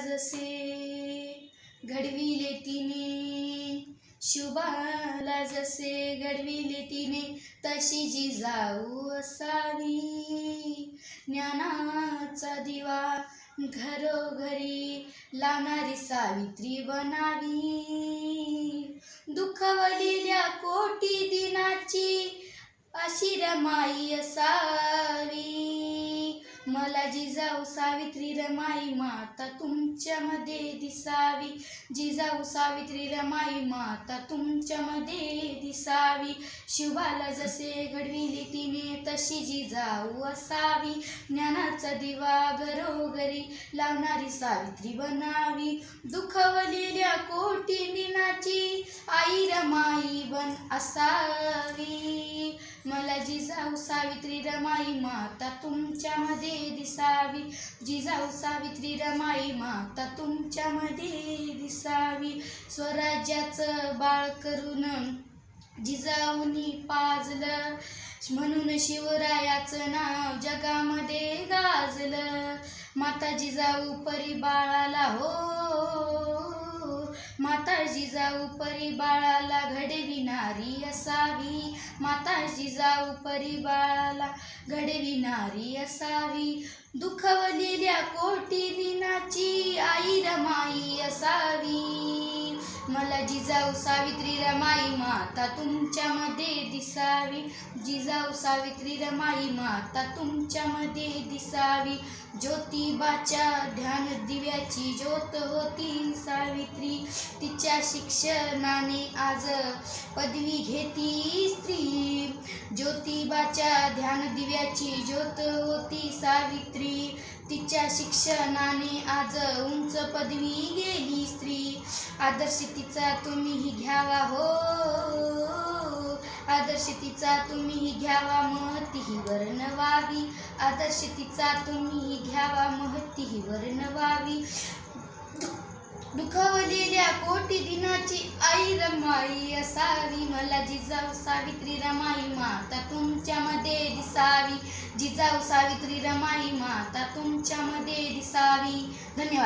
जसे घडविले तिने, शुभाला जसे घडविले तिने, तशी जिजाऊ असावी. ज्ञानाचा दिवा घरोघरी लावणारी सावित्री बनावी. दुखवलेल्या कोटी दिनाची अशी रमाई असावी. मला जिजाऊ सावित्री रमाई माता तुमच्यामध्ये दिसावी. जिजाऊ सावित्री रमाई माता तुमच्यामध्ये दिसावी. शुभाला जसे घडविले तिने, तशी जिजाऊ असावी. ज्ञानाचा दिवा घरोघरी लावणारी सावित्री बनावी. दुखवलेल्या कोटी दिनाची आई रमाई बन असावी. मला जिजाऊ सावित्री रमाई माता तुमच्यामध्ये दिसावी. जिजाऊ सावित्री रमाई माता तुमच्यामध्ये दिसावी. स्वराज्याचं बाळ करून जिजाऊनी पाजलं, म्हणून शिवरायाचं नाव जगामध्ये गाजलं. माता जिजाऊ परी बाळाला हो, माता जिजाऊ परी बाळाला घडविणारी असावी. माता जिजाऊ परी बाळाला घडविणारी असावी. दुखवलेल्या कोटी दिनाची आई रमाई असावी. मला जिजाऊ सावित्री रमाई माता तुमच्यामध्ये दिसावी. जिजाऊ सावित्री रमाई माता तुमच्यामध्ये दिसावी. ज्योतिबाच्या ध्यान दिव्याची ज्योत होती सावित्री, तिच्या शिक्षणाने आज पदवी घेती स्त्री. ज्योतिबाच्या ध्यान दिव्याची ज्योत होती सावित्री, तिच्या शिक्षणाने आज उंच पदवी गेली स्त्री. आदर्श तिचा तुम्हीही घ्यावा हो, आदर्श तिचा तुम्हीही घ्यावा, महतीही वर्णवावी. आदर्श तिचा तुम्हीही घ्यावा, महतीही वर्णवावी. दुखवलेल्या कोटी दिनाची आई रमाई असावी. मला जिजाऊ सावित्री रमाई माता तुमच्यामध्ये दिसावी. जिजाऊ सावित्री रमाई माता तुमच्यामध्ये दिसावी. धन्यवाद.